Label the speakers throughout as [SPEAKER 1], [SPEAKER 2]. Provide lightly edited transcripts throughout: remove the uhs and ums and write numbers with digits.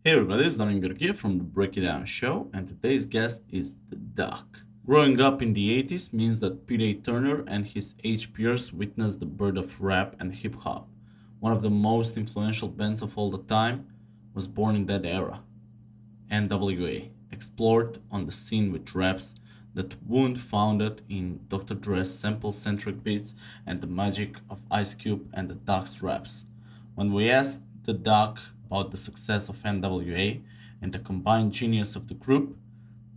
[SPEAKER 1] Hey everybody, it's Damien here from the Break It Down show, and today's guest is the Doc. Growing up in the 80s means that P.J. Turner and his age peers witnessed the birth of rap and hip hop. One of the most influential bands of all the time was born in that era. NWA, explored on the scene with raps that wound founded in Dr. Dre's sample-centric beats and the magic of Ice Cube and the Doc's raps. When we asked the Doc about the success of NWA and the combined genius of the group,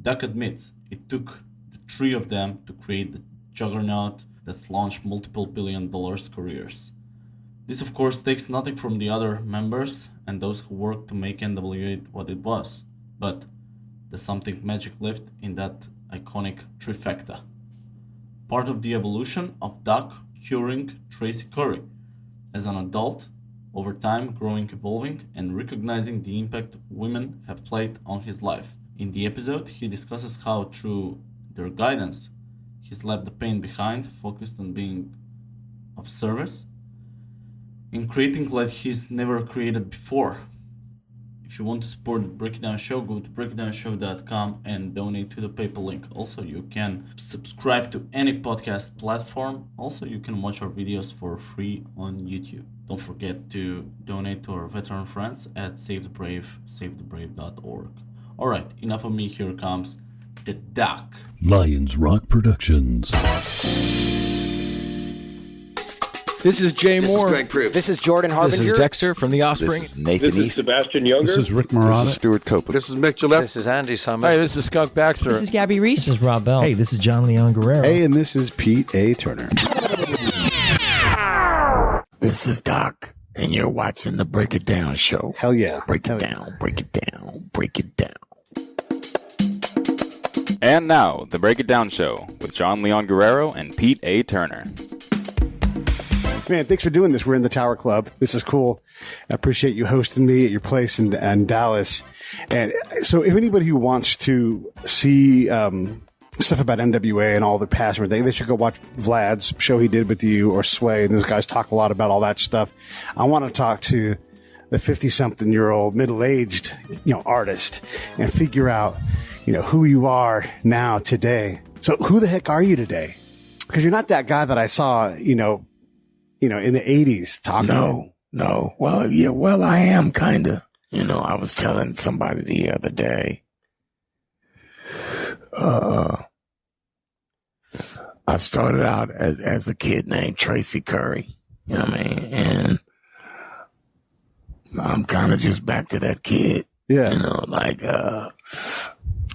[SPEAKER 1] Doc admits it took the three of them to create the juggernaut that's launched multiple billion-dollar careers. This, of course, takes nothing from the other members and those who worked to make NWA what it was, but there's something magic left in that iconic trifecta. Part of the evolution of Doc curing Tracy Curry. As an adult, over time growing, evolving, and recognizing the impact women have played on his life. In the episode, he discusses how, through their guidance, he's left the pain behind, focused on being of service, in creating like he's never created before. If you want to support the Break It Down Show, go to breakitdownshow.com and donate to the PayPal link. Also, you can subscribe to any podcast platform. Also, you can watch our videos for free on YouTube. Don't forget to donate to our veteran friends at savethebrave.org. All right, enough of me. Here comes the Doc.
[SPEAKER 2] Lions Rock Productions.
[SPEAKER 3] This is Jay
[SPEAKER 4] This
[SPEAKER 3] Moore.
[SPEAKER 4] is Greg Proops.
[SPEAKER 5] This is Jordan Harbinger.
[SPEAKER 3] This is Dexter from The Offspring.
[SPEAKER 4] This is Nathan
[SPEAKER 6] This is
[SPEAKER 4] East.
[SPEAKER 6] Sebastian Younger.
[SPEAKER 2] This is Rick
[SPEAKER 4] This
[SPEAKER 2] Marotta.
[SPEAKER 4] is Stuart Copeland.
[SPEAKER 7] This is Mick Gillette.
[SPEAKER 8] This is Andy Summers.
[SPEAKER 3] Hey, this is Skunk Baxter.
[SPEAKER 9] This is Gabby Reese.
[SPEAKER 10] This is Rob Bell.
[SPEAKER 11] Hey, this is John Leon Guerrero.
[SPEAKER 7] Hey, and this is Pete A. Turner.
[SPEAKER 12] This is Doc, and you're watching the Break It Down show.
[SPEAKER 7] Hell yeah.
[SPEAKER 12] Break
[SPEAKER 7] Hell
[SPEAKER 12] it down, break it down, break it down.
[SPEAKER 13] And now, the Break It Down show with John Leon Guerrero and Pete A. Turner.
[SPEAKER 7] Man, thanks for doing this. We're in the Tower Club. This is cool. I appreciate you hosting me at your place in Dallas. And so if anybody who wants to see stuff about NWA and all the past and everything, they should go watch Vlad's show he did with you or Sway. And those guys talk a lot about all that stuff. I want to talk to the 50-something-year-old middle-aged, artist and figure out, who you are now today. So who the heck are you today? Because you're not that guy that I saw, in the 80s talking.
[SPEAKER 12] No. Well, I am kind of. I was telling somebody the other day, I started out as a kid named Tracy Curry, you know what I mean? And I'm kind of just back to that kid.
[SPEAKER 7] Yeah.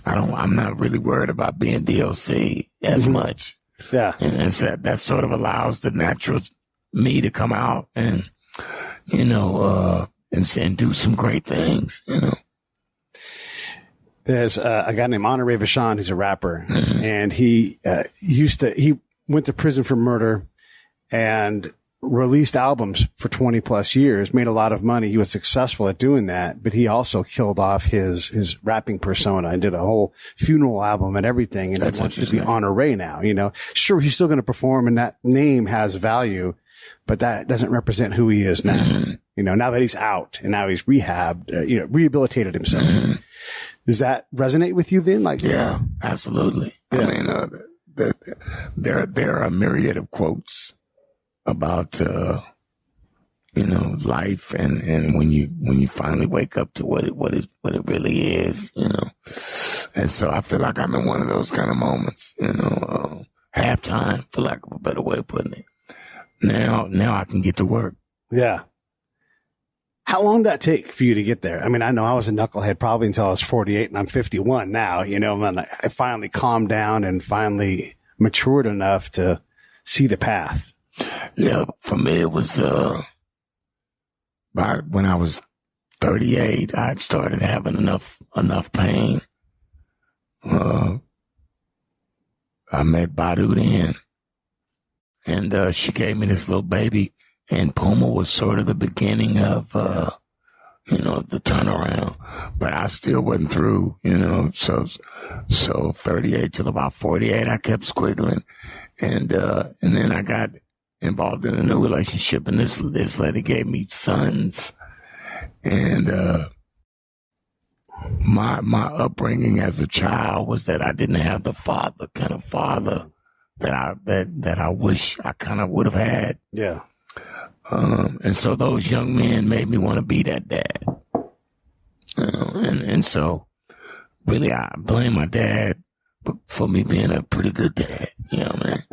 [SPEAKER 12] I'm not really worried about being DOC as much.
[SPEAKER 7] Yeah.
[SPEAKER 12] And so that sort of allows the natural me to come out and, and do some great things,
[SPEAKER 7] There's a guy named Honore Vachon who's a rapper, and he went to prison for murder and released albums for 20 plus years, made a lot of money. He was successful at doing that, but he also killed off his rapping persona and did a whole funeral album and everything. And he wants to be Honore now, Sure, he's still going to perform and that name has value, but that doesn't represent who he is now. Now that he's out and now he's rehabbed, rehabilitated himself. Does that resonate with you then?
[SPEAKER 12] Yeah, absolutely. Yeah. I mean, there are a myriad of quotes about, life and when you finally wake up to what it really is, And so I feel like I'm in one of those kind of moments, halftime, for lack of a better way of putting it. Now I can get to work.
[SPEAKER 7] Yeah. How long did that take for you to get there? I mean, I know I was a knucklehead probably until I was 48 and I'm 51 now, and I finally calmed down and finally matured enough to see the path.
[SPEAKER 12] Yeah. For me, it was, when I was 38, I'd started having enough pain. I met Badu then, and she gave me this little baby, and Puma was sort of the beginning of, the turnaround, but I still wasn't through, so 38 till about 48, I kept squiggling, and then I got involved in a new relationship, and this lady gave me sons, and my upbringing as a child was that I didn't have the kind of father that I wish I kind of would have had.
[SPEAKER 7] Yeah.
[SPEAKER 12] And so those young men made me want to be that dad. And so really I blame my dad for me being a pretty good dad. You know what I mean?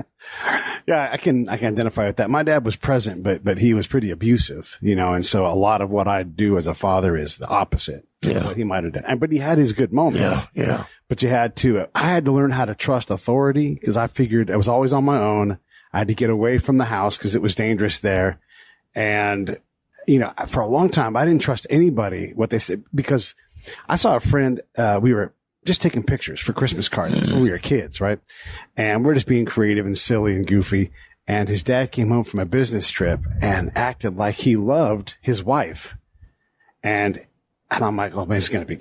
[SPEAKER 7] Yeah, I can identify with that. My dad was present, but he was pretty abusive, and so a lot of what I do as a father is the opposite to what he might have done. But he had his good moments.
[SPEAKER 12] Yeah.
[SPEAKER 7] But I had to learn how to trust authority because I figured I was always on my own. I had to get away from the house because it was dangerous there. And, for a long time, I didn't trust anybody, what they said, because I saw a friend, we were just taking pictures for Christmas cards when we were kids, right? And we're just being creative and silly and goofy. And his dad came home from a business trip and acted like he loved his wife. And I'm like, oh man, this is going to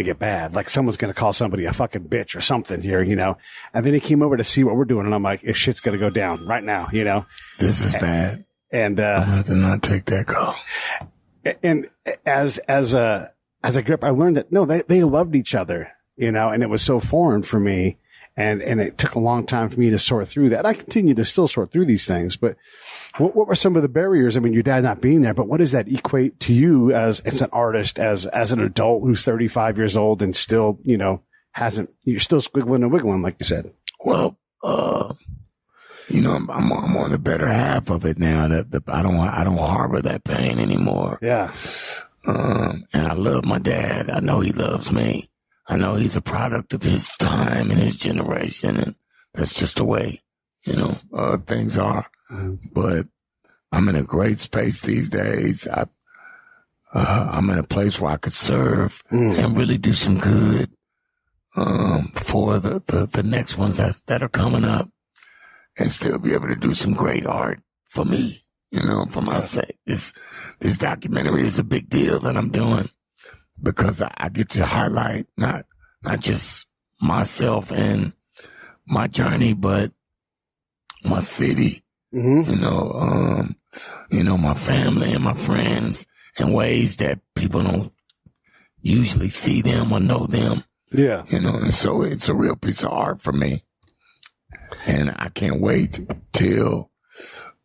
[SPEAKER 7] get bad. Like someone's going to call somebody a fucking bitch or something here, And then he came over to see what we're doing. And I'm like, this shit's going to go down right now,
[SPEAKER 12] This is bad.
[SPEAKER 7] And,
[SPEAKER 12] I'm going to not take that call.
[SPEAKER 7] And as I grew up, I learned that no, they loved each other. And it was so foreign for me. And it took a long time for me to sort through that. I continue to still sort through these things, but what were some of the barriers? I mean, your dad not being there, but what does that equate to you as an artist, as an adult who's 35 years old and still, you're still squiggling and wiggling, like you said?
[SPEAKER 12] Well, I'm on the better half of it now that I don't harbor that pain anymore.
[SPEAKER 7] Yeah.
[SPEAKER 12] And I love my dad. I know he loves me. I know he's a product of his time and his generation, and that's just the way, things are. Mm-hmm. But I'm in a great space these days. I'm in a place where I could serve and really do some good for the next ones that are coming up, and still be able to do some great art for me, for my sake. This documentary is a big deal that I'm doing, because I get to highlight not just myself and my journey, but my city, my family and my friends in ways that people don't usually see them or know them.
[SPEAKER 7] Yeah.
[SPEAKER 12] And so it's a real piece of art for me. And I can't wait until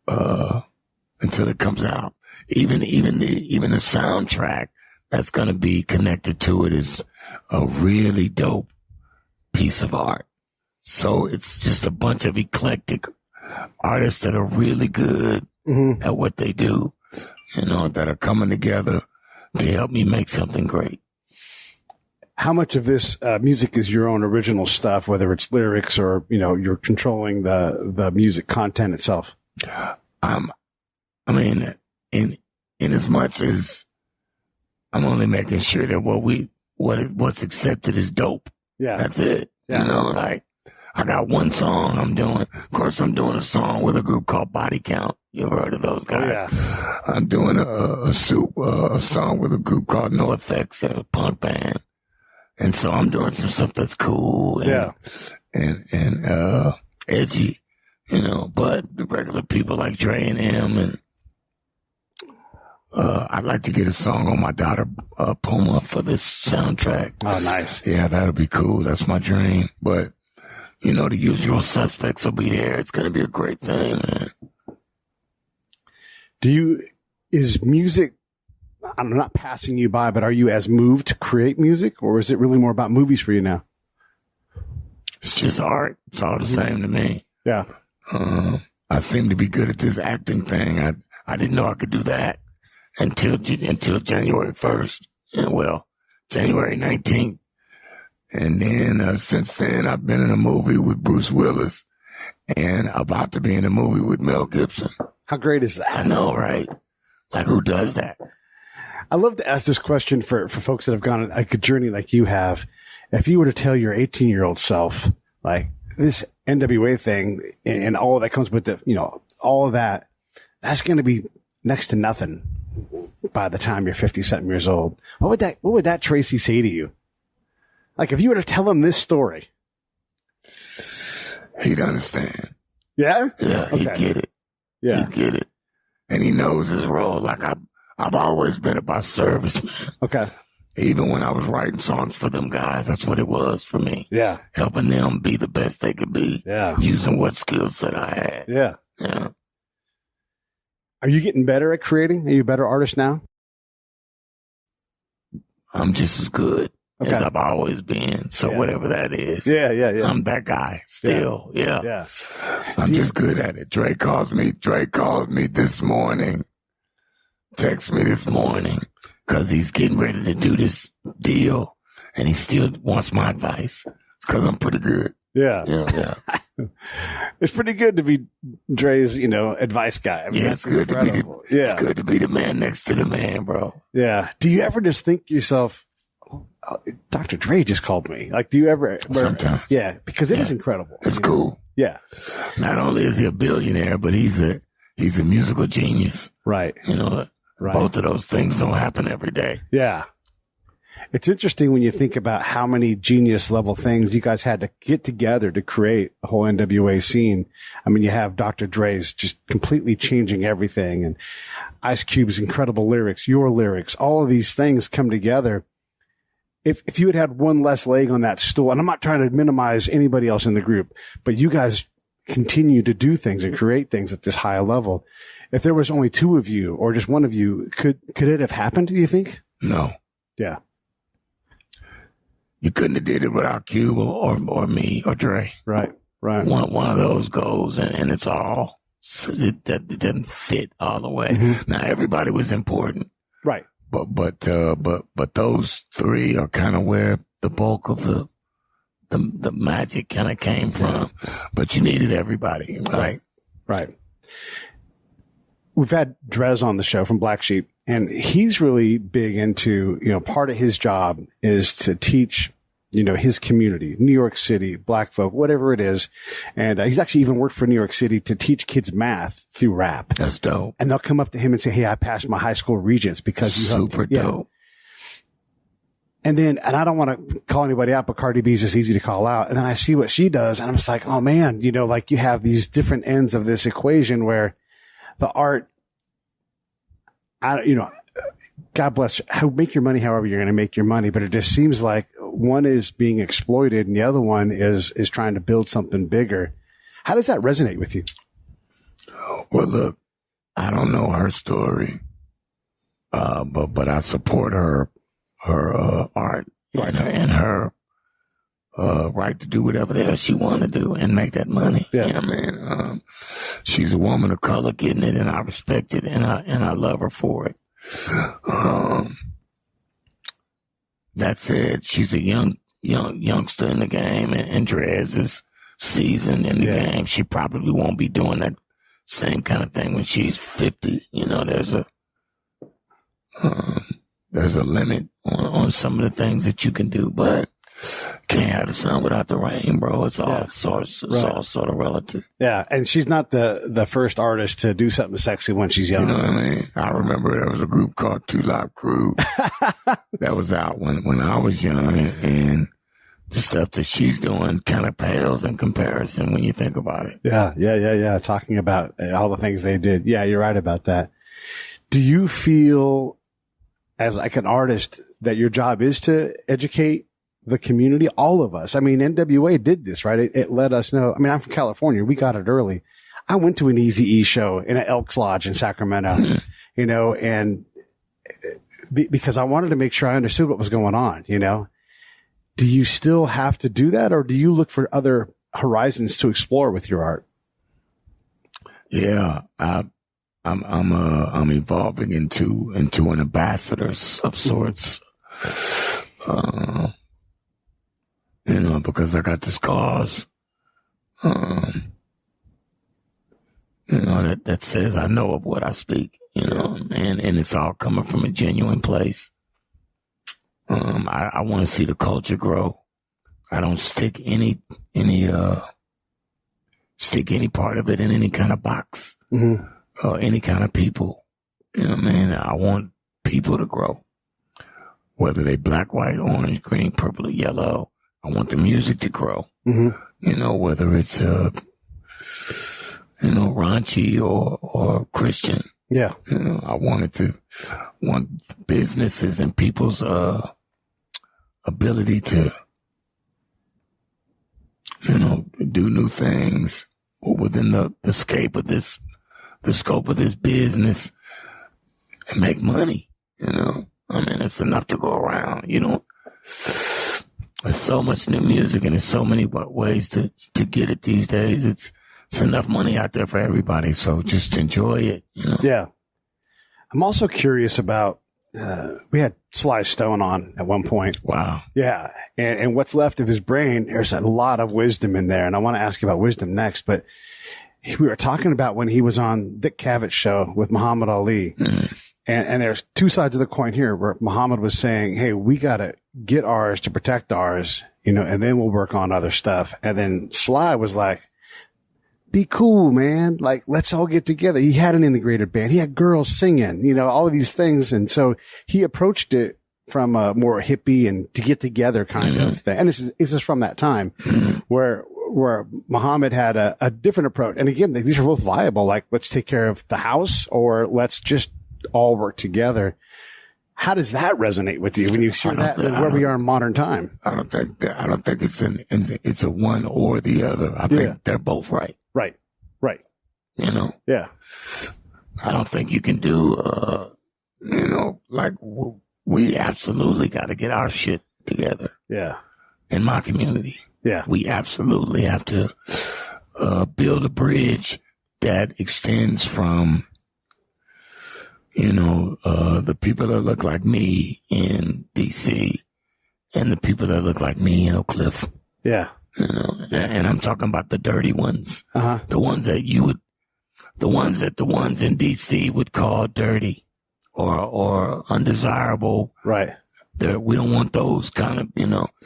[SPEAKER 12] it comes out. Even the soundtrack that's going to be connected to it is a really dope piece of art. So it's just a bunch of eclectic artists that are really good at what they do, that are coming together to help me make something great.
[SPEAKER 7] How much of this music is your own original stuff, whether it's lyrics or, you're controlling the music content itself?
[SPEAKER 12] In as much as I'm only making sure that what's accepted is dope. Yeah. That's it. Yeah. I got one song I'm doing. Of course, I'm doing a song with a group called Body Count. You ever heard of those guys? Oh, yeah. I'm doing a song with a group called No Effects, a punk band. And so I'm doing some stuff that's cool and edgy, but the regular people like Dre and M, and I'd like to get a song on my daughter, Puma, for this soundtrack. Oh, nice. Yeah, that'll be cool. That's my dream. But, the usual suspects will be there. It's going to be a great thing, man.
[SPEAKER 7] Is music, I'm not passing you by, but are you as moved to create music, or is it really more about movies for you now?
[SPEAKER 12] It's just art. It's all the same to me.
[SPEAKER 7] Yeah.
[SPEAKER 12] I seem to be good at this acting thing. I didn't know I could do that until January 1st. January 19th. And then since then, I've been in a movie with Bruce Willis and about to be in a movie with Mel Gibson.
[SPEAKER 7] How great is that?
[SPEAKER 12] I know, right? Like, who does that?
[SPEAKER 7] I love to ask this question for folks that have gone on a good journey like you have. If you were to tell your 18-year-old self, like, this NWA thing and all that comes with all of that, that's going to be next to nothing by the time you're 50-something years old. What would that Tracy say to you? Like, if you were to tell him this story.
[SPEAKER 12] He'd understand.
[SPEAKER 7] Yeah?
[SPEAKER 12] Yeah, he'd get it. Yeah. He'd get it. And he knows his role. Like, I've always been about service, man.
[SPEAKER 7] Okay.
[SPEAKER 12] Even when I was writing songs for them guys, that's what it was for me.
[SPEAKER 7] Yeah.
[SPEAKER 12] Helping them be the best they could be.
[SPEAKER 7] Yeah.
[SPEAKER 12] Using what skill set I had.
[SPEAKER 7] Yeah.
[SPEAKER 12] Yeah.
[SPEAKER 7] Are you getting better at creating? Are you a better artist now?
[SPEAKER 12] I'm just as good
[SPEAKER 7] Okay.
[SPEAKER 12] as I've always been. So
[SPEAKER 7] Yeah.
[SPEAKER 12] whatever that is.
[SPEAKER 7] Yeah.
[SPEAKER 12] I'm that guy still. Yeah.
[SPEAKER 7] Yeah.
[SPEAKER 12] I'm just good at it. Drake called me this morning. Text me this morning because he's getting ready to do this deal and he still wants my advice. It's because I'm pretty good.
[SPEAKER 7] Yeah.
[SPEAKER 12] Yeah.
[SPEAKER 7] It's pretty good to be Dre's, advice guy. I mean,
[SPEAKER 12] Yeah,
[SPEAKER 7] that's
[SPEAKER 12] it's good to be
[SPEAKER 7] incredible. Yeah.
[SPEAKER 12] It's good to be the man next to the man, bro.
[SPEAKER 7] Yeah. Do you ever just think to yourself, Dr. Dre just called me? Like, do you ever?
[SPEAKER 12] Sometimes.
[SPEAKER 7] Yeah, because it is incredible.
[SPEAKER 12] It's cool.
[SPEAKER 7] Yeah.
[SPEAKER 12] Not only is he a billionaire, but he's a musical genius.
[SPEAKER 7] Right. Right.
[SPEAKER 12] Both of those things don't happen every day.
[SPEAKER 7] Yeah. It's interesting when you think about how many genius level things you guys had to get together to create the whole NWA scene. I mean, you have Dr. Dre's just completely changing everything, and Ice Cube's incredible lyrics, your lyrics, all of these things come together. If you had had one less leg on that stool, and I'm not trying to minimize anybody else in the group, but you guys continue to do things and create things at this high level. If there was only two of you or just one of you, could it have happened, do you think?
[SPEAKER 12] No.
[SPEAKER 7] Yeah.
[SPEAKER 12] You couldn't have did it without Cube or me or Dre.
[SPEAKER 7] Right. Right.
[SPEAKER 12] One of those goes and it's all, it doesn't fit all the way.
[SPEAKER 7] Mm-hmm.
[SPEAKER 12] Now everybody was important.
[SPEAKER 7] Right.
[SPEAKER 12] But those three are kind of where the bulk of the magic kind of came from. But you needed everybody, right?
[SPEAKER 7] Right. We've had Drez on the show from Black Sheep, and he's really big into, part of his job is to teach, his community, New York City, black folk, whatever it is. And he's actually even worked for New York City to teach kids math through rap.
[SPEAKER 12] That's dope.
[SPEAKER 7] And they'll come up to him and say, "Hey, I passed my high school regents because you
[SPEAKER 12] super dope."
[SPEAKER 7] And I don't want to call anybody out, but Cardi B is just easy to call out. And then I see what she does, and I'm just like, oh man, like you have these different ends of this equation where the art, God bless, make your money however you're going to make your money. But it just seems like one is being exploited and the other one is trying to build something bigger. How does that resonate with you?
[SPEAKER 12] Well, look, I don't know her story, but I support her art and her right to do whatever the hell she want to do and make that money.
[SPEAKER 7] Yeah.
[SPEAKER 12] You know what I mean? She's a woman of color getting it, and I respect it, and I love her for it. That said, she's a youngster in the game, and Drez is seasoned in the game. She probably won't be doing that same kind of thing when she's 50. There's a limit on some of the things that you can do, but can't have the sun without the rain, bro. It's all all sort of relative.
[SPEAKER 7] Yeah, and she's not the first artist to do something sexy when she's young.
[SPEAKER 12] You know what I mean? I remember there was a group called Two Live Crew that was out when I was young, and the stuff that she's doing kind of pales in comparison when you think about it.
[SPEAKER 7] Yeah. Talking about all the things they did. Yeah, you're right about that. Do you feel as like an artist that your job is to educate the community, all of us? I mean, NWA did this, right? It let us know. I mean, I'm from California. We got it early. I went to an Eazy-E show in an Elks Lodge in Sacramento, and because I wanted to make sure I understood what was going on, Do you still have to do that, or do you look for other horizons to explore with your art?
[SPEAKER 12] Yeah, I'm evolving into an ambassador of sorts. Because I got this cause, that says I know of what I speak, and it's all coming from a genuine place. I want to see the culture grow. I don't stick any part of it in any kind of box or any kind of people. I want people to grow, whether they black, white, orange, green, purple, or yellow. I want the music to grow, whether it's, raunchy or Christian.
[SPEAKER 7] Yeah.
[SPEAKER 12] I want businesses and people's, ability to, do new things within the scope of this business and make money. It's enough to go around. There's so much new music and there's so many ways to get it these days. It's enough money out there for everybody. So just enjoy it.
[SPEAKER 7] Yeah. I'm also curious about, we had Sly Stone on at one point.
[SPEAKER 12] Wow.
[SPEAKER 7] Yeah. And what's left of his brain, there's a lot of wisdom in there. And I want to ask you about wisdom next, but we were talking about when he was on Dick Cavett's show with Muhammad Ali. And there's two sides of the coin here where Muhammad was saying, hey, we got to get ours to protect ours, and then we'll work on other stuff. And then Sly was like, be cool, man. Like, let's all get together. He had an integrated band. He had girls singing, all of these things. And so he approached it from a more hippie and to get together kind of thing. And this is from that time where Muhammad had a different approach. And again, these are both viable. Like, let's take care of the house or let's just all work together. How does that resonate with you when you hear that where we are in modern time?
[SPEAKER 12] I don't think it's a one or the other. I think they're both right.
[SPEAKER 7] Right.
[SPEAKER 12] Yeah. I don't think you can do, we absolutely got to get our shit together.
[SPEAKER 7] Yeah.
[SPEAKER 12] In my community.
[SPEAKER 7] Yeah.
[SPEAKER 12] We absolutely have to build a bridge that extends from, the people that look like me in D.C. and the people that look like me in Oak Cliff.
[SPEAKER 7] Yeah.
[SPEAKER 12] And I'm talking about the dirty ones. The ones that the ones in D.C. would call dirty or undesirable.
[SPEAKER 7] Right.
[SPEAKER 12] We don't want those kind of,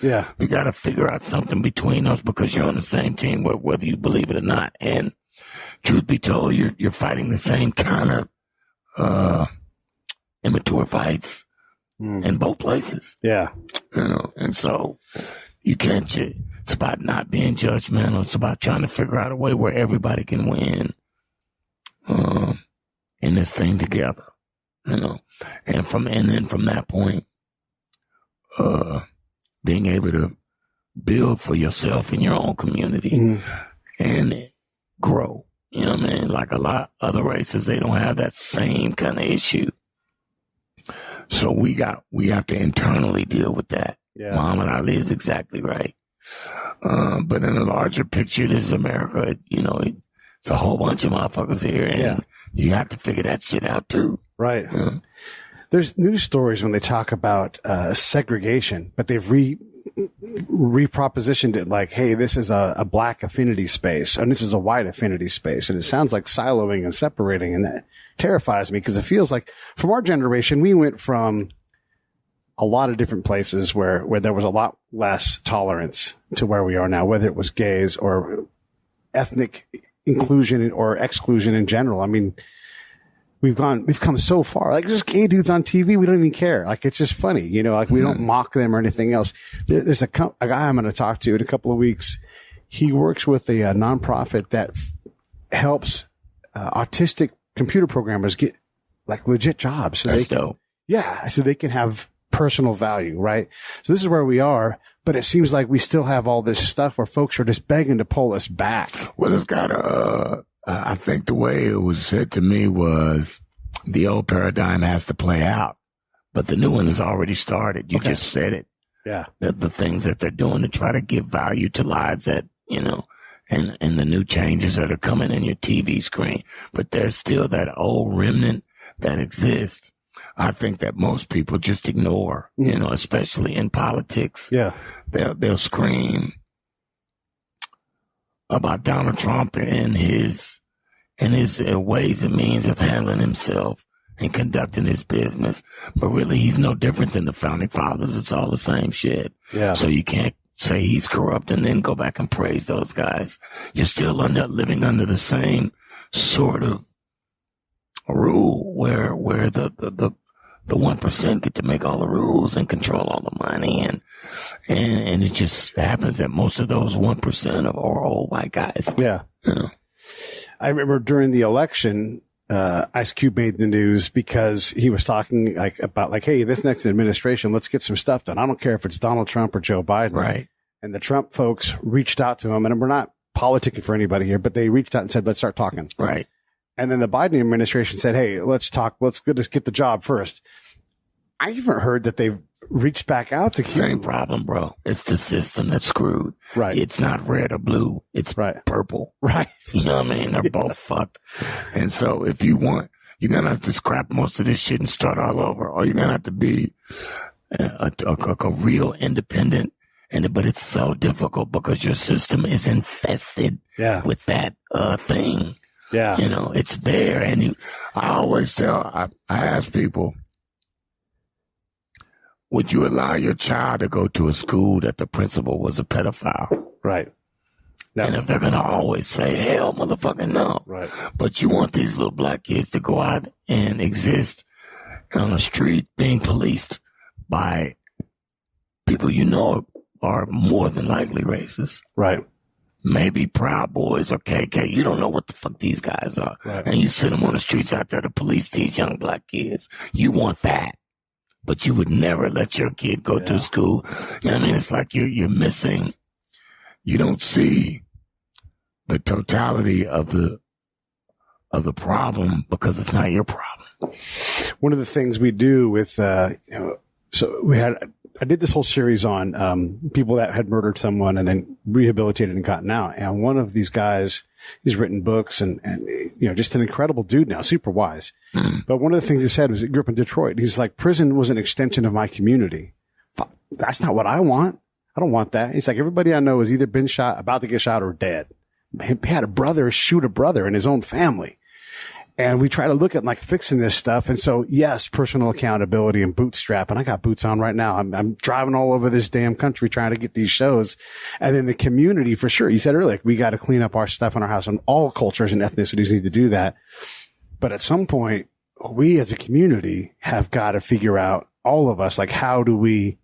[SPEAKER 7] Yeah.
[SPEAKER 12] We got to figure out something between us because you're on the same team, whether you believe it or not. And truth be told, you're fighting the same kind of immature fights in both places.
[SPEAKER 7] Yeah.
[SPEAKER 12] And so you can't, it's about not being judgmental. It's about trying to figure out a way where everybody can win in this thing together, and then from that point, being able to build for yourself in your own community and grow. Like a lot of other races, they don't have that same kind of issue. So we have to internally deal with that.
[SPEAKER 7] Yeah.
[SPEAKER 12] Muhammad Ali is exactly right. But in a larger picture, this is America. It's a whole bunch of motherfuckers here, and you have to figure that shit out too.
[SPEAKER 7] Right. There's news stories when they talk about segregation, but they've repropositioned it like, hey, this is a black affinity space and this is a white affinity space. And it sounds like siloing and separating. And that terrifies me because it feels like from our generation, we went from a lot of different places where there was a lot less tolerance to where we are now, whether it was gays or ethnic inclusion or exclusion in general. I mean, we've come so far. Like, there's gay dudes on TV. We don't even care. Like, it's just funny, like we don't mock them or anything else. There's a guy I'm going to talk to in a couple of weeks. He works with a nonprofit that helps autistic computer programmers get like legit jobs. So
[SPEAKER 12] That's dope.
[SPEAKER 7] Yeah. So they can have personal value. Right. So this is where we are, but it seems like we still have all this stuff where folks are just begging to pull us back.
[SPEAKER 12] Well, it's got I think the way it was said to me was the old paradigm has to play out, but the new one has already started. You just said it.
[SPEAKER 7] Yeah.
[SPEAKER 12] The things that they're doing to try to give value to lives that, and the new changes that are coming in your TV screen, but there's still that old remnant that exists. I think that most people just ignore, especially in politics.
[SPEAKER 7] Yeah.
[SPEAKER 12] They'll scream about Donald Trump and his ways and means of handling himself and conducting his business. But really, he's no different than the founding fathers. It's all the same shit.
[SPEAKER 7] Yeah.
[SPEAKER 12] So you can't say he's corrupt and then go back and praise those guys. You're still living under the same sort of rule where the 1% get to make all the rules and control all the money. And it just happens that most of those 1% are old white guys.
[SPEAKER 7] Yeah. I remember during the election, Ice Cube made the news because he was talking about hey, this next administration, let's get some stuff done. I don't care if it's Donald Trump or Joe Biden.
[SPEAKER 12] Right.
[SPEAKER 7] And the Trump folks reached out to him, and we're not politicking for anybody here, but they reached out and said, let's start talking.
[SPEAKER 12] Right.
[SPEAKER 7] And then the Biden administration said, hey, let's talk. Let's just get the job first. I haven't heard that they've reached back out to Cube.
[SPEAKER 12] Same problem, bro. It's the system that's screwed.
[SPEAKER 7] Right.
[SPEAKER 12] It's not red or blue. It's purple.
[SPEAKER 7] Right.
[SPEAKER 12] You know what I mean? They're both fucked. And so if you want, you're going to have to scrap most of this shit and start all over, or you're going to have to be a real independent. But it's so difficult because your system is infested with that thing.
[SPEAKER 7] Yeah.
[SPEAKER 12] You know, it's there. And I always I ask people, would you allow your child to go to a school that the principal was a pedophile?
[SPEAKER 7] Right. No.
[SPEAKER 12] And if they're going to always say, hell, motherfucking no.
[SPEAKER 7] Right.
[SPEAKER 12] But you want these little black kids to go out and exist on the street being policed by people you know are more than likely racist.
[SPEAKER 7] Right.
[SPEAKER 12] Maybe Proud Boys or KK. You don't know what the fuck these guys are.
[SPEAKER 7] Right.
[SPEAKER 12] And you send them on the streets out there to police these young black kids. You want that. But you would never let your kid go to school. You know what I mean? It's like you're missing. You don't see the totality of the problem because it's not your problem.
[SPEAKER 7] One of the things we do with, so I did this whole series on people that had murdered someone and then rehabilitated and gotten out. And one of these guys, he's written books and just an incredible dude now, super wise. But one of the things he said was he grew up in Detroit. He's like, prison was an extension of my community. That's not what I want. I don't want that. He's like, everybody I know has either been shot, about to get shot, or dead. He had a brother shoot a brother in his own family. And we try to look at fixing this stuff. And so, yes, personal accountability and bootstrap. And I got boots on right now. I'm driving all over this damn country trying to get these shows. And then the community, for sure. You said earlier, we got to clean up our stuff in our house, and all cultures and ethnicities need to do that. But at some point, we as a community have got to figure out, all of us, how do we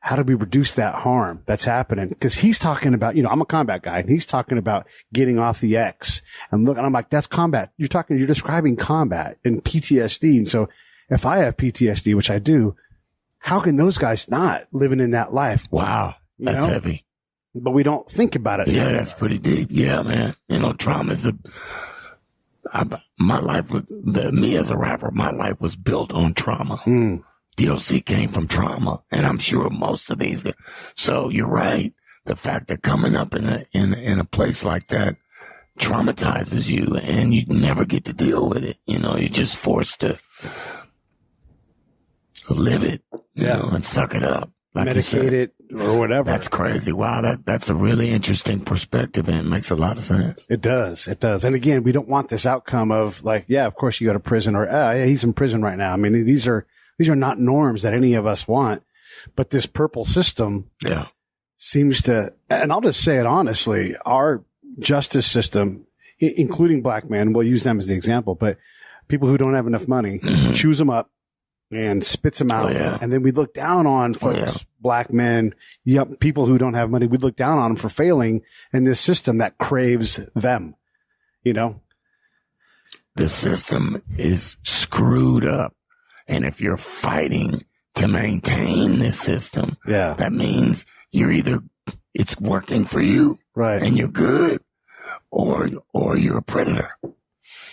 [SPEAKER 7] reduce that harm that's happening? Because he's talking about, I'm a combat guy, and he's talking about getting off the X. And I'm like, that's combat. You're describing combat and PTSD. And so if I have PTSD, which I do, how can those guys not living in that life?
[SPEAKER 12] Wow. That's heavy.
[SPEAKER 7] But we don't think about it.
[SPEAKER 12] Yeah, that's pretty deep. Yeah, man. Trauma is my life was, me as a rapper, my life was built on trauma. DOC came from trauma, and I'm sure most of these. So you're right. The fact that coming up in a place like that traumatizes you, and you never get to deal with it. You're just forced to live it, and suck it up,
[SPEAKER 7] medicate it or whatever.
[SPEAKER 12] That's crazy. Wow, that's a really interesting perspective, and it makes a lot of sense.
[SPEAKER 7] It does. It does. And again, we don't want this outcome of of course you go to prison, or yeah, he's in prison right now. I mean, these are not norms that any of us want, but this purple system seems to, and I'll just say it honestly, our justice system, including black men, we'll use them as the example, but people who don't have enough money, chews them up and spits them out. And then we look down on folks, black men, people who don't have money. We look down on them for failing in this system that craves them,
[SPEAKER 12] The system is screwed up. And if you're fighting to maintain this system, that means it's working for you, right? And you're good, or you're a predator,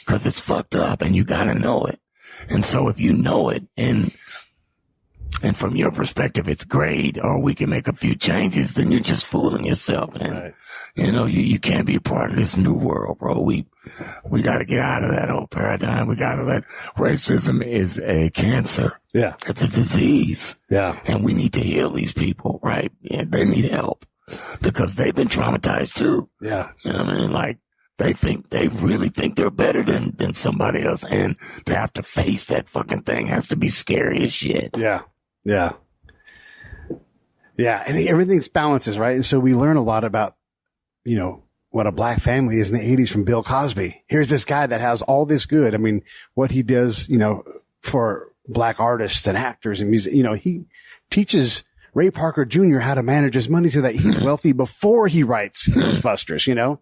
[SPEAKER 12] because it's fucked up, and you gotta know it. And so if you know it, and from your perspective it's great, or we can make a few changes, then you're just fooling yourself, and you can't be a part of this new world, bro. We got to get out of that old paradigm. We got to let racism is a cancer. Yeah. It's a disease. Yeah. And we need to heal these people, right? And they need help because they've been traumatized too. Yeah. You know what I mean? They really think they're better than somebody else. And to have to face that fucking thing has to be scary as shit.
[SPEAKER 7] Yeah. Yeah. Yeah. And everything's balances, right? And so we learn a lot about, what a black family is in the 80s from Bill Cosby. Here's this guy that has all this good. I mean, what he does, for black artists and actors and music, he teaches Ray Parker Jr. how to manage his money so that he's wealthy before he writes Ghostbusters,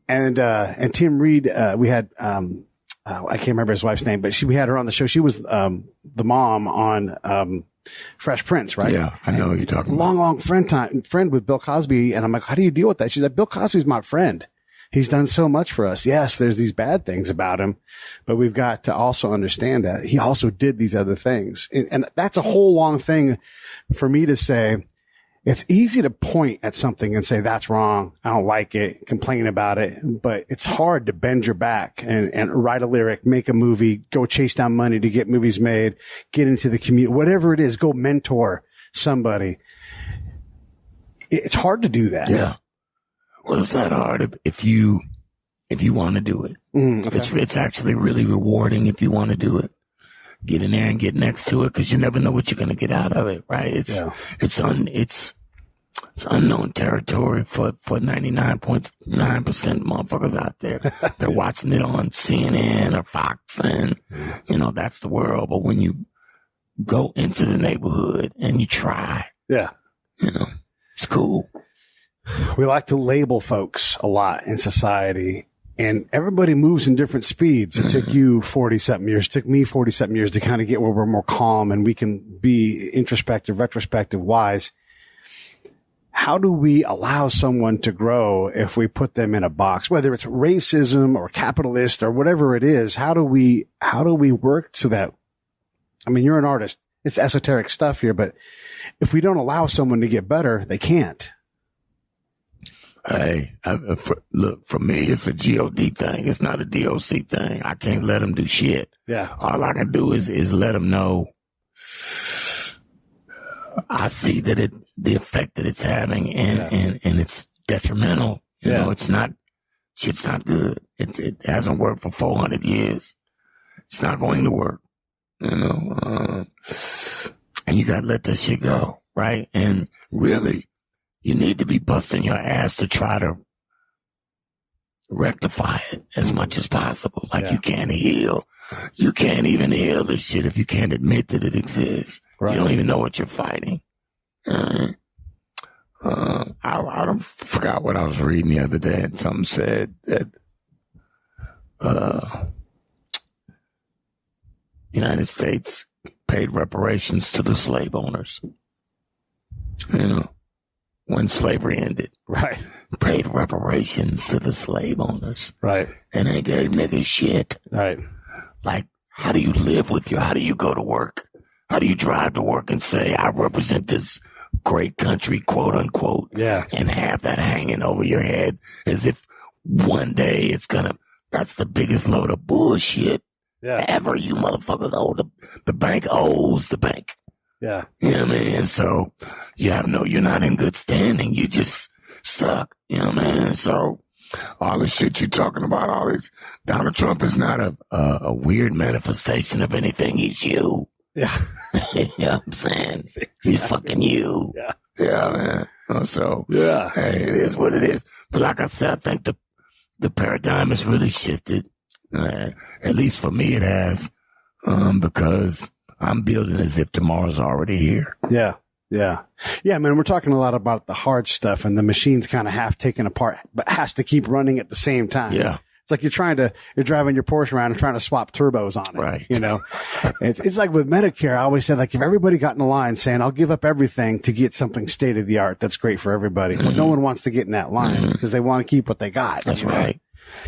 [SPEAKER 7] And Tim Reed, we had, I can't remember his wife's name, but we had her on the show. She was the mom on Fresh Prince, right?
[SPEAKER 12] Yeah, I know what you're talking about.
[SPEAKER 7] Long friend with Bill Cosby. And I'm like, how do you deal with that? She's like, Bill Cosby's my friend. He's done so much for us. Yes, there's these bad things about him, but we've got to also understand that he also did these other things. And that's a whole long thing for me to say. It's easy to point at something and say, that's wrong. I don't like it, complain about it. But it's hard to bend your back and write a lyric, make a movie, go chase down money to get movies made, get into the community, whatever it is, go mentor somebody. It's hard to do that.
[SPEAKER 12] Yeah. Well, it's not hard if you want to do it.
[SPEAKER 7] Okay.
[SPEAKER 12] It's actually really rewarding if you want to do it. Get in there and get next to it, because you never know what you're going to get out of it, right? It's unknown territory for 99.9% motherfuckers out there. They're watching it on CNN or Fox, and that's the world. But when you go into the neighborhood and you try, it's cool.
[SPEAKER 7] We like to label folks a lot in society, and everybody moves in different speeds. It took you 40-something years, took me 40-something years to kind of get where we're more calm and we can be introspective, retrospective wise. How do we allow someone to grow if we put them in a box, whether it's racism or capitalist or whatever it is? How do we work so that, I mean, you're an artist. It's esoteric stuff here, but if we don't allow someone to get better, they can't.
[SPEAKER 12] Hey, look, for me, it's a God thing. It's not a DOC thing. I can't let them do shit.
[SPEAKER 7] Yeah.
[SPEAKER 12] All I can do is let them know I see that the effect that it's having and it's detrimental. You know, shit's not good. It hasn't worked for 400 years. It's not going to work, and you got to let that shit go. Right. And really, you need to be busting your ass to try to rectify it as much as possible. Like you can't heal. You can't even heal this shit if you can't admit that it exists. Right. You don't even know what you're fighting. I forgot what I was reading the other day, and something said that United States paid reparations to the slave owners. When slavery ended.
[SPEAKER 7] Right.
[SPEAKER 12] Paid reparations to the slave owners.
[SPEAKER 7] Right.
[SPEAKER 12] And they gave niggas shit.
[SPEAKER 7] Right.
[SPEAKER 12] Like, how do you live how do you go to work? How do you drive to work and say, I represent this great country, quote unquote, and have that hanging over your head as if one day that's the biggest load of bullshit ever. You motherfuckers owe the bank owes the bank.
[SPEAKER 7] Yeah.
[SPEAKER 12] You know what I mean? So you're not in good standing. You just suck. You know what I mean? So all the shit you're talking about, all this, Donald Trump is not a weird manifestation of anything. He's you.
[SPEAKER 7] Yeah.
[SPEAKER 12] You know what I'm saying? Exactly. He's fucking you.
[SPEAKER 7] Yeah.
[SPEAKER 12] Yeah, man. So, hey, it is what it is. But like I said, I think the paradigm has really shifted. At least for me, it has. Because I'm building as if tomorrow's already here.
[SPEAKER 7] Yeah. Yeah. Yeah, man, we're talking a lot about the hard stuff and the machine's kind of half taken apart, but has to keep running at the same time.
[SPEAKER 12] Yeah.
[SPEAKER 7] It's like you're driving your Porsche around and trying to swap turbos on it.
[SPEAKER 12] Right.
[SPEAKER 7] It's like with Medicare, I always said, like, if everybody got in the line saying, I'll give up everything to get something state of the art, that's great for everybody. But no one wants to get in that line because they want to keep what they got.
[SPEAKER 12] That's right.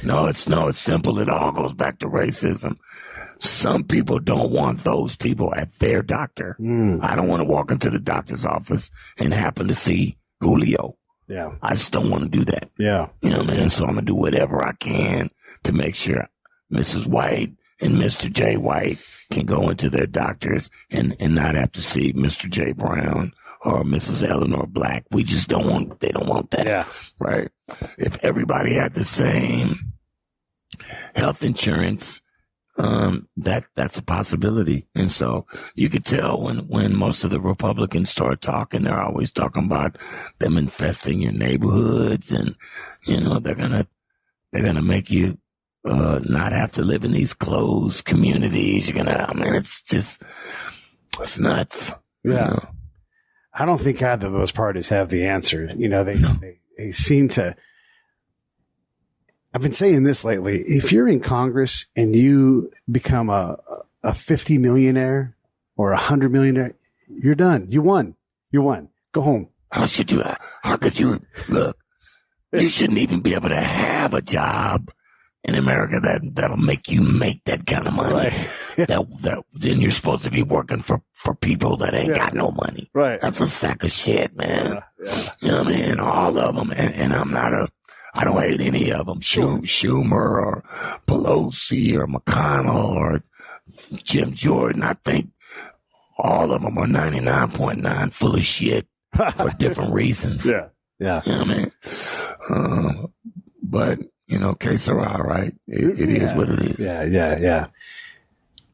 [SPEAKER 12] No, it's simple. It all goes back to racism. Some people don't want those people at their doctor. I don't want to walk into the doctor's office and happen to see Julio.
[SPEAKER 7] Yeah.
[SPEAKER 12] I just don't want to do that.
[SPEAKER 7] Yeah.
[SPEAKER 12] You know what I mean? So I'm going to do whatever I can to make sure Mrs. White and Mr. J. White can go into their doctors and not have to see Mr. J. Brown or Mrs. Eleanor Black. They don't want that.
[SPEAKER 7] Yeah.
[SPEAKER 12] Right? If everybody had the same health insurance, that's a possibility. And so you could tell when most of the Republicans start talking, they're always talking about them infesting your neighborhoods and, they're gonna make you, not have to live in these closed communities. It's nuts.
[SPEAKER 7] Yeah. I don't think either of those parties have the answer. They seem to, I've been saying this lately. If you're in Congress and you become a 50 millionaire or 100 millionaire, you're done. You won. Go home.
[SPEAKER 12] How could you look? You shouldn't even be able to have a job in America that'll make you make that kind of money.
[SPEAKER 7] Right.
[SPEAKER 12] Then you're supposed to be working for people that ain't got no money.
[SPEAKER 7] Right.
[SPEAKER 12] That's a sack of shit, man.
[SPEAKER 7] Yeah.
[SPEAKER 12] You know what I mean? All of them. And I don't hate any of them. Schumer or Pelosi or McConnell or Jim Jordan. I think all of them are 99.9 full of shit for different reasons.
[SPEAKER 7] Yeah. Yeah.
[SPEAKER 12] You know what I mean? But, que sera, right? It is what it is.
[SPEAKER 7] Yeah.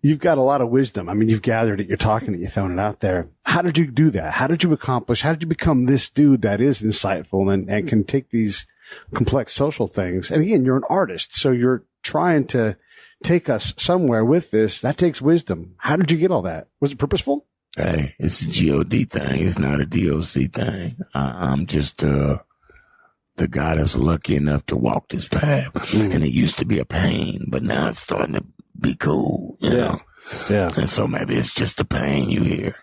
[SPEAKER 7] You've got a lot of wisdom. I mean, you've gathered it, you're talking it, you're throwing it out there. How did you do that? How did you become this dude that is insightful and can take these complex social things? And again, you're an artist, so you're trying to take us somewhere with this. That takes wisdom. How did you get all that? Was it purposeful?
[SPEAKER 12] Hey, it's a G-O-D thing. It's not a D-O-C thing. I'm just the guy that's lucky enough to walk this path. And it used to be a pain, but now it's starting to be cool, you know?
[SPEAKER 7] Yeah.
[SPEAKER 12] And so maybe it's just the pain you hear.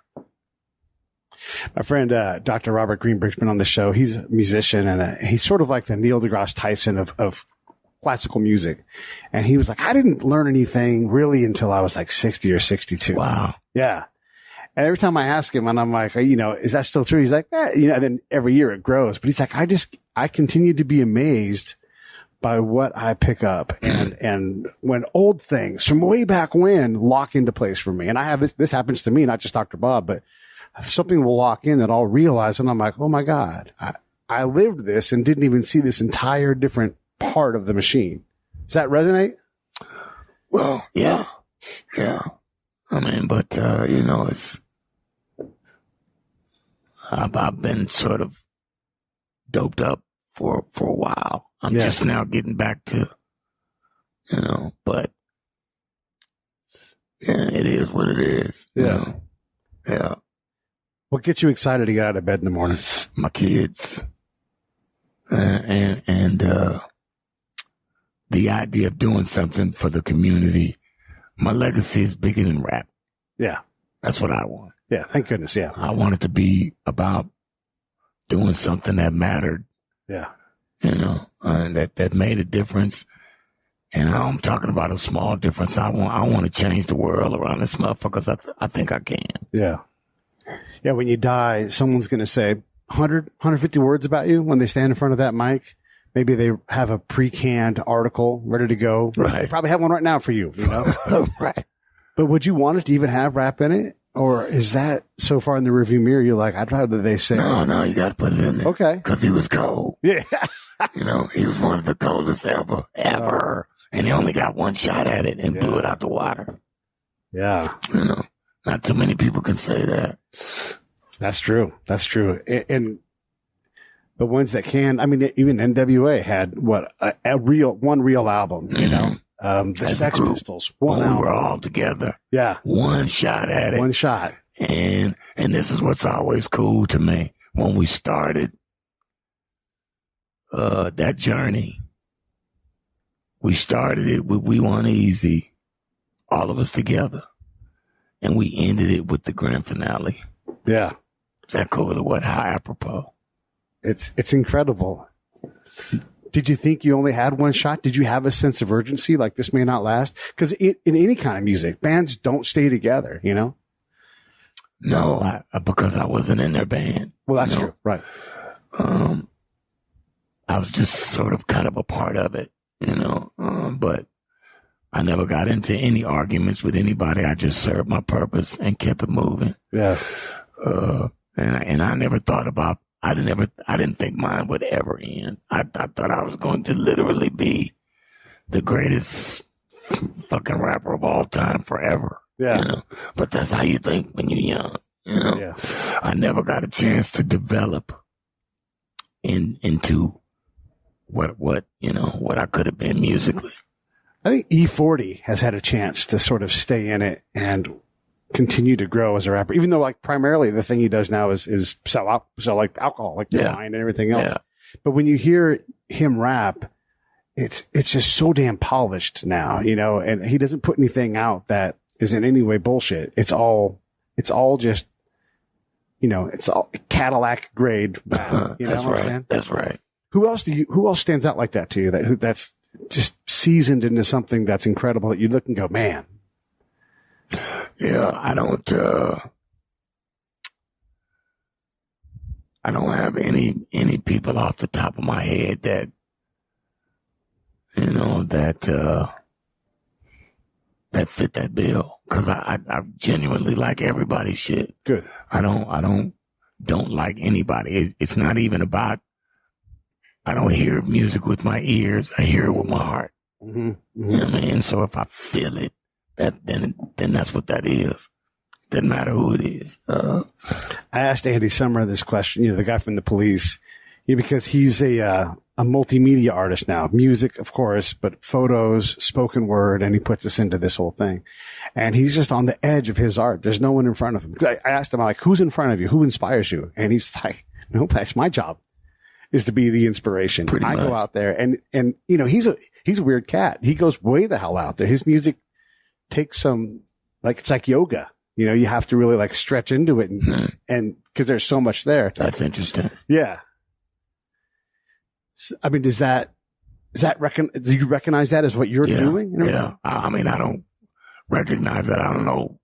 [SPEAKER 7] My friend, Dr. Robert Greenberg's been on the show. He's a musician and he's sort of like the Neil deGrasse Tyson of classical music. And he was like, I didn't learn anything really until I was like 60 or 62.
[SPEAKER 12] Wow.
[SPEAKER 7] Yeah. And every time I ask him and I'm like, is that still true? He's like, and then every year it grows, but he's like, I continue to be amazed by what I pick up and when old things from way back when lock into place for me. And I have this happens to me, not just Dr. Bob, but something will lock in that I'll realize. And I'm like, oh my God, I lived this and didn't even see this entire different part of the machine. Does that resonate?
[SPEAKER 12] Well, yeah. I mean, but, it's, I've been sort of doped up for a while. I'm just now getting back to, but yeah, it is what it is.
[SPEAKER 7] Yeah.
[SPEAKER 12] Yeah.
[SPEAKER 7] What gets you excited to get out of bed in the morning?
[SPEAKER 12] My kids. And the idea of doing something for the community. My legacy is bigger than rap.
[SPEAKER 7] Yeah.
[SPEAKER 12] That's what I want.
[SPEAKER 7] Yeah. Thank goodness. Yeah.
[SPEAKER 12] I want it to be about doing something that mattered.
[SPEAKER 7] Yeah.
[SPEAKER 12] And that made a difference. And I'm talking about a small difference. I want to change the world around this motherfucker. I think I can.
[SPEAKER 7] Yeah. Yeah. When you die, someone's going to say 100, 150 words about you when they stand in front of that mic. Maybe they have a pre-canned article ready to go.
[SPEAKER 12] Right.
[SPEAKER 7] They probably have one right now for you,
[SPEAKER 12] Right.
[SPEAKER 7] But would you want it to even have rap in it? Or is that so far in the rearview mirror, you're like, I'd rather they say.
[SPEAKER 12] No, you got to put it in there.
[SPEAKER 7] Okay.
[SPEAKER 12] Because he was cold.
[SPEAKER 7] Yeah.
[SPEAKER 12] He was one of the coldest ever. And he only got one shot at it and blew it out the water.
[SPEAKER 7] Yeah.
[SPEAKER 12] Not too many people can say that.
[SPEAKER 7] That's true. And the ones that can, I mean, even NWA had one real album, the Sex Pistols.
[SPEAKER 12] We were all together.
[SPEAKER 7] Yeah.
[SPEAKER 12] One shot at it.
[SPEAKER 7] One shot.
[SPEAKER 12] And this is what's always cool to me. When we started that journey, we started it with We Want Easy, all of us together. And we ended it with the grand finale.
[SPEAKER 7] Yeah.
[SPEAKER 12] Is that cool or what? How apropos.
[SPEAKER 7] It's incredible. Did you think you only had one shot? Did you have a sense of urgency like this may not last? Because in any kind of music, bands don't stay together,
[SPEAKER 12] No, because I wasn't in their band.
[SPEAKER 7] Well, that's true. Right.
[SPEAKER 12] I was just sort of kind of a part of it, but I never got into any arguments with anybody. I just served my purpose and kept it moving.
[SPEAKER 7] Yeah.
[SPEAKER 12] And I never thought about, I didn't think mine would ever end. I thought I was going to literally be the greatest fucking rapper of all time forever.
[SPEAKER 7] Yeah.
[SPEAKER 12] But that's how you think when you're young,
[SPEAKER 7] Yeah.
[SPEAKER 12] I never got a chance to develop into what I could have been musically.
[SPEAKER 7] I think E40 has had a chance to sort of stay in it and continue to grow as a rapper, even though like primarily the thing he does now is sell like alcohol, like wine and everything else.
[SPEAKER 12] Yeah.
[SPEAKER 7] But when you hear him rap, it's just so damn polished now, you know, and he doesn't put anything out that is in any way bullshit. It's all just, you know, it's all Cadillac grade. You know
[SPEAKER 12] That's
[SPEAKER 7] what
[SPEAKER 12] right.
[SPEAKER 7] I'm saying?
[SPEAKER 12] That's right.
[SPEAKER 7] Who else stands out like that to you? That's just seasoned into something that's incredible that you look and go, man.
[SPEAKER 12] Yeah, I don't have any people off the top of my head that, you know, that fit that bill. Cause I genuinely like everybody's shit.
[SPEAKER 7] Good.
[SPEAKER 12] I don't like anybody. It's not even about, I don't hear music with my ears. I hear it with my heart.
[SPEAKER 7] Mm-hmm. Mm-hmm.
[SPEAKER 12] You know what I mean? So if I feel it, then that's what that is. Doesn't matter who it is.
[SPEAKER 7] I asked Andy Summer this question, you know, the guy from The Police, because he's a multimedia artist now, music, of course, but photos, spoken word, and he puts us into this whole thing. And he's just on the edge of his art. There's no one in front of him. I asked him, like, who's in front of you? Who inspires you? And he's like, no, that's my job, is to be the inspiration.
[SPEAKER 12] Pretty
[SPEAKER 7] I go
[SPEAKER 12] much.
[SPEAKER 7] out there and, you know, he's a weird cat. He goes way the hell out there. His music takes some, like, it's like yoga. You know, you have to really like stretch into it and cause there's so much there.
[SPEAKER 12] That's interesting.
[SPEAKER 7] Yeah. So, I mean, do you recognize that as what you're doing?
[SPEAKER 12] Yeah. I mean, I don't recognize that. I don't know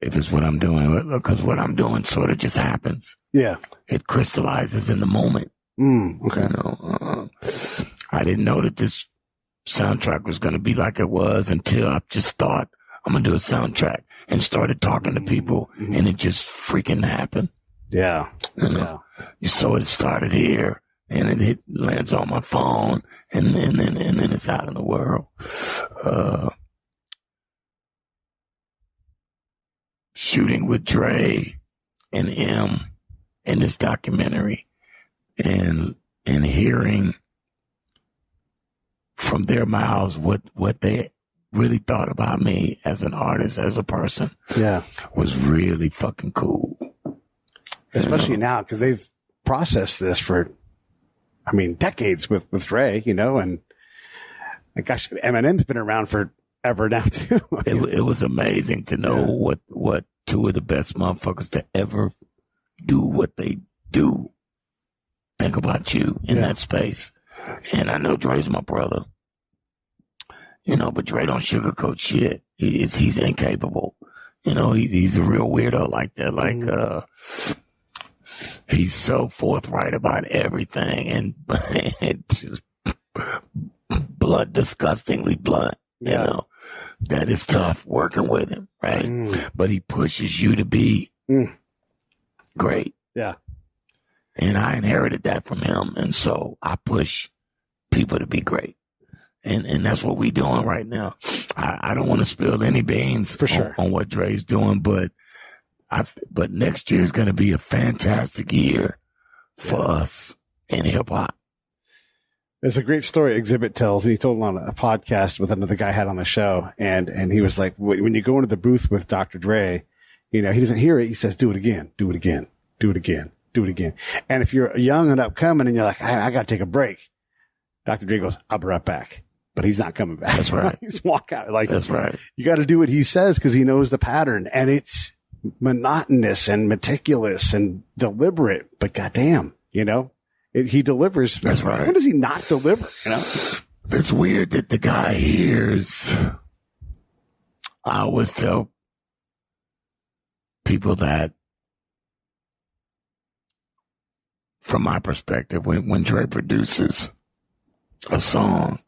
[SPEAKER 12] if it's what I'm doing, because what I'm doing sort of just happens.
[SPEAKER 7] Yeah.
[SPEAKER 12] It crystallizes in the moment.
[SPEAKER 7] Okay.
[SPEAKER 12] You know, I didn't know that this soundtrack was going to be like it was until I just thought, I'm going to do a soundtrack, and started talking to people, and it just freaking happened.
[SPEAKER 7] Yeah.
[SPEAKER 12] You know? So it started here, and it lands on my phone, and then it's out in the world. Shooting with Dre and M in this documentary, and hearing from their mouths what they really thought about me as an artist, as a person.
[SPEAKER 7] Yeah.
[SPEAKER 12] Was really fucking cool.
[SPEAKER 7] Especially now, because they've processed this for, I mean, decades with Dre, you know, and gosh, Eminem's been around forever now too.
[SPEAKER 12] It was amazing to know what two of the best motherfuckers to ever do what they do think about you in that space. And I know Dre's my brother. You know, but Dre don't sugarcoat shit. He's incapable. You know, he's a real weirdo like that. Like, he's so forthright about everything and just blunt, disgustingly blunt. You know, that is tough working with him, right? But he pushes you to be great.
[SPEAKER 7] Yeah.
[SPEAKER 12] And I inherited that from him. And so I push people to be great. And that's what we're doing right now. I don't want to spill any beans
[SPEAKER 7] for sure
[SPEAKER 12] on what Dre's doing, but next year is going to be a fantastic year for us in hip hop.
[SPEAKER 7] There's a great story Exhibit tells, and he told it on a podcast with another guy I had on the show. And he was like, when you go into the booth with Dr. Dre, you know, he doesn't hear it. He says, do it again, do it again, do it again, do it again. And if you're young and upcoming and you're like, I got to take a break, Dr. Dre goes, I'll be right back. But he's not coming back.
[SPEAKER 12] That's right.
[SPEAKER 7] He's walk out. Like,
[SPEAKER 12] that's right.
[SPEAKER 7] You got to do what he says because he knows the pattern, and it's monotonous and meticulous and deliberate. But goddamn, you know, he delivers.
[SPEAKER 12] That's right.
[SPEAKER 7] What does he not deliver? You know,
[SPEAKER 12] it's weird that the guy hears. I always tell people that, from my perspective, when Dre produces a song,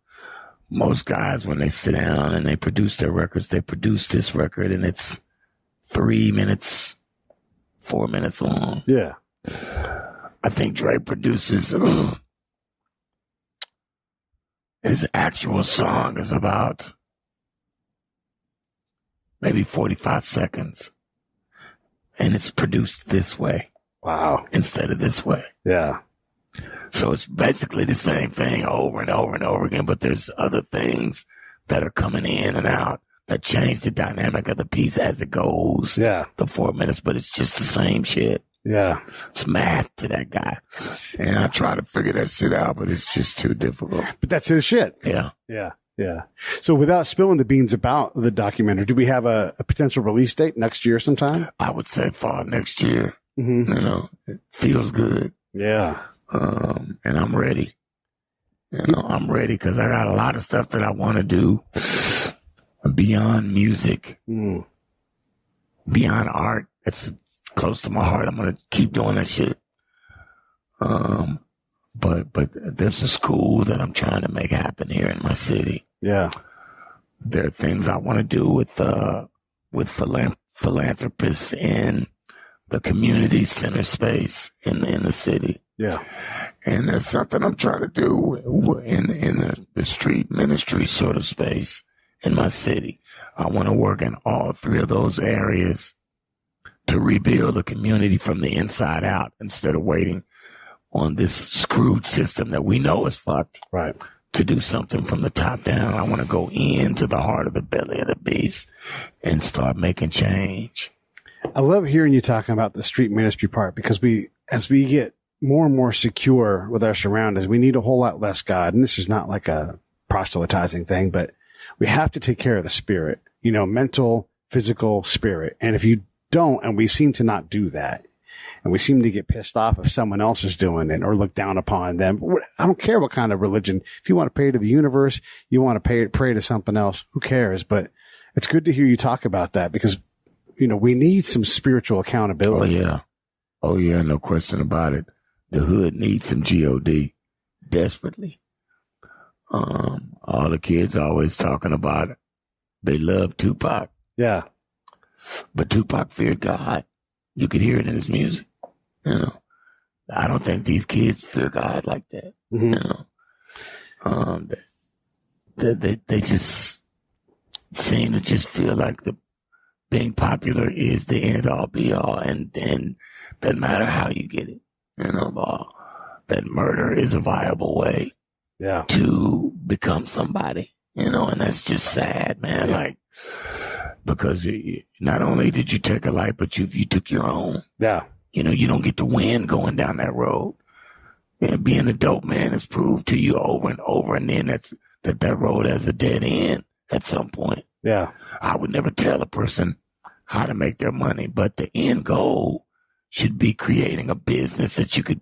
[SPEAKER 12] most guys, when they sit down and they produce their records, they produce this record and it's 3 minutes, 4 minutes long.
[SPEAKER 7] Yeah.
[SPEAKER 12] I think Dre produces his actual song is about maybe 45 seconds. And it's produced this way.
[SPEAKER 7] Wow.
[SPEAKER 12] Instead of this way.
[SPEAKER 7] Yeah.
[SPEAKER 12] So it's basically the same thing over and over and over again, but there's other things that are coming in and out that change the dynamic of the piece as it goes.
[SPEAKER 7] Yeah.
[SPEAKER 12] The 4 minutes, but it's just the same shit.
[SPEAKER 7] Yeah.
[SPEAKER 12] It's math to that guy. And I try to figure that shit out, but it's just too difficult.
[SPEAKER 7] But that's his shit.
[SPEAKER 12] Yeah.
[SPEAKER 7] Yeah. Yeah. So without spilling the beans about the documentary, do we have a potential release date next year sometime?
[SPEAKER 12] I would say fall next year.
[SPEAKER 7] Mm-hmm.
[SPEAKER 12] You know, it feels good.
[SPEAKER 7] Yeah.
[SPEAKER 12] And I'm ready. You know, I'm ready because I got a lot of stuff that I want to do beyond music, beyond art. It's close to my heart. I'm going to keep doing that shit. But there's a school that I'm trying to make happen here in my city.
[SPEAKER 7] Yeah.
[SPEAKER 12] There are things I want to do with philanthropists in the community center space in the city.
[SPEAKER 7] Yeah.
[SPEAKER 12] And there's something I'm trying to do in the street ministry sort of space in my city. I want to work in all three of those areas to rebuild the community from the inside out instead of waiting on this screwed system that we know is fucked.
[SPEAKER 7] Right.
[SPEAKER 12] To do something from the top down. I want to go into the heart of the belly of the beast and start making change.
[SPEAKER 7] I love hearing you talking about the street ministry part because as we get more and more secure with our surroundings, we need a whole lot less God. And this is not like a proselytizing thing, but we have to take care of the spirit, you know, mental, physical, spirit. And if you don't, and we seem to not do that, and we seem to get pissed off if someone else is doing it or look down upon them. I don't care what kind of religion. If you want to pray to the universe, you want to pray to something else, who cares? But it's good to hear you talk about that because, you know, we need some spiritual accountability.
[SPEAKER 12] Oh yeah. No question about it. The hood needs some God desperately. All the kids always talking about it. They love Tupac.
[SPEAKER 7] Yeah.
[SPEAKER 12] But Tupac feared God. You could hear it in his music. You know, I don't think these kids fear God like that.
[SPEAKER 7] Mm-hmm.
[SPEAKER 12] You know, they just seem to just feel like being popular is the end all be all, and doesn't matter how you get it. You know, that murder is a viable way, to become somebody. You know, and that's just sad, man.
[SPEAKER 7] Yeah.
[SPEAKER 12] Like, because not only did you take a life, but you took your own.
[SPEAKER 7] Yeah.
[SPEAKER 12] You know, you don't get to win going down that road. And being a dope man is proved to you over and over, and then that road has a dead end at some point.
[SPEAKER 7] Yeah.
[SPEAKER 12] I would never tell a person how to make their money, but the end goal should be creating a business that you can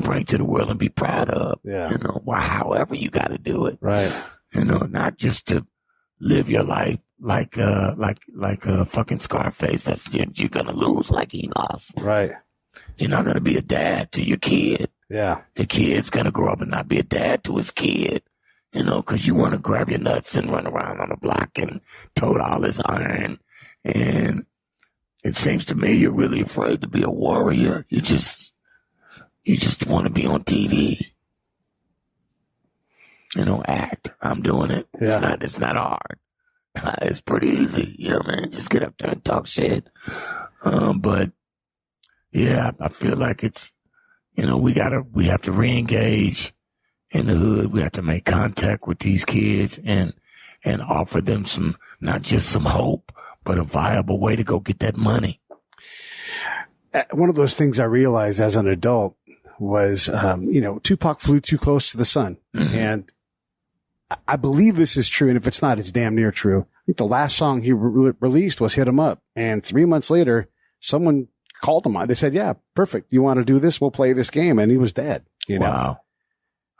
[SPEAKER 12] bring to the world and be proud of.
[SPEAKER 7] Yeah.
[SPEAKER 12] You know, however you got to do it.
[SPEAKER 7] Right.
[SPEAKER 12] You know, not just to live your life like a fucking Scarface. That's you're gonna lose like he lost.
[SPEAKER 7] Right.
[SPEAKER 12] You're not gonna be a dad to your kid.
[SPEAKER 7] Yeah.
[SPEAKER 12] Your kid's gonna grow up and not be a dad to his kid. You know, because you want to grab your nuts and run around on the block and tote all this iron. And it seems to me you're really afraid to be a warrior. You just want to be on TV. You know, act. I'm doing it.
[SPEAKER 7] Yeah.
[SPEAKER 12] It's not hard. It's pretty easy. You know what I mean? Just get up there and talk shit. But yeah, I feel like it's, you know, we have to re-engage in the hood. We have to make contact with these kids and offer them not just some hope, but a viable way to go get that money.
[SPEAKER 7] One of those things I realized as an adult was, you know, Tupac flew too close to the sun. Mm-hmm. And I believe this is true. And if it's not, it's damn near true. I think the last song he released was Hit 'Em Up. And 3 months later, someone called him. They said, yeah, perfect. You want to do this? We'll play this game. And he was dead. You know?
[SPEAKER 12] Wow.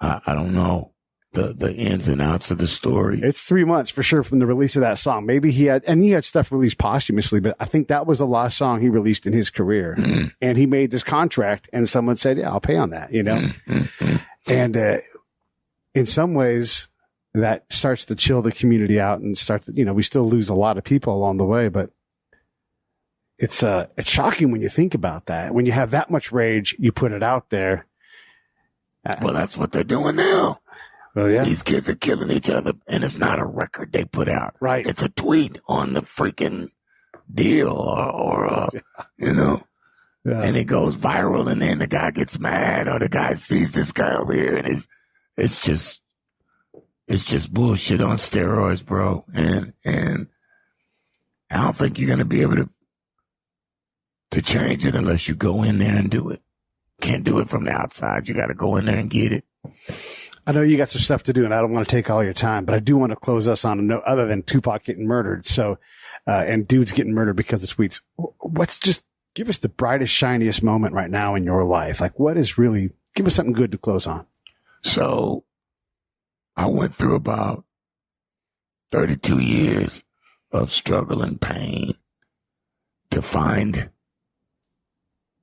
[SPEAKER 12] I don't know the ins and outs of the story.
[SPEAKER 7] It's 3 months for sure from the release of that song. Maybe he had stuff released posthumously, but I think that was the last song he released in his career. Mm-hmm. And he made this contract and someone said, yeah, I'll pay on that, you know? Mm-hmm. And, in some ways that starts to chill the community out and we still lose a lot of people along the way, but it's shocking when you think about that. When you have that much rage, you put it out there.
[SPEAKER 12] Well, that's what they're doing now.
[SPEAKER 7] Well, yeah.
[SPEAKER 12] These kids are killing each other, and it's not a record they put out.
[SPEAKER 7] Right.
[SPEAKER 12] It's a tweet on the freaking deal or you know, and it goes viral, and then the guy gets mad, or the guy sees this guy over here, and it's just bullshit on steroids, bro. And I don't think you're going to be able to change it unless you go in there and do it. Can't do it from the outside. You got to go in there and get it.
[SPEAKER 7] I know you got some stuff to do, and I don't want to take all your time, but I do want to close us on a note other than Tupac getting murdered. So, and dudes getting murdered because of tweets. What's just give us the brightest, shiniest moment right now in your life? Like, what is really, give us something good to close on.
[SPEAKER 12] So I went through about 32 years of struggle and pain to find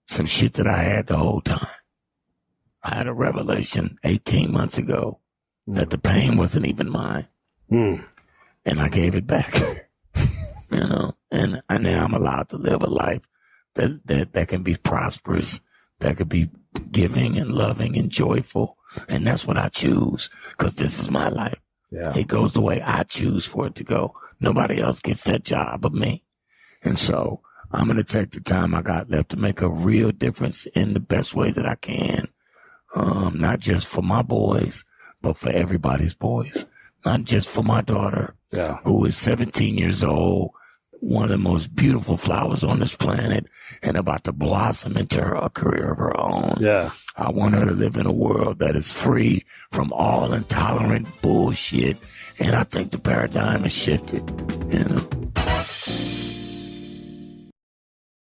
[SPEAKER 12] some shit that I had the whole time. I had a revelation 18 months ago that the pain wasn't even mine. And I gave it back, and now I'm allowed to live a life that can be prosperous, that could be giving and loving and joyful. And that's what I choose, because this is my life.
[SPEAKER 7] Yeah.
[SPEAKER 12] It goes the way I choose for it to go. Nobody else gets that job but me. And so I'm going to take the time I got left to make a real difference in the best way that I can. Not just for my boys, but for everybody's boys. Not just for my daughter, who is 17 years old, one of the most beautiful flowers on this planet, and about to blossom into a career of her own.
[SPEAKER 7] Yeah.
[SPEAKER 12] I want her to live in a world that is free from all intolerant bullshit. And I think the paradigm has shifted,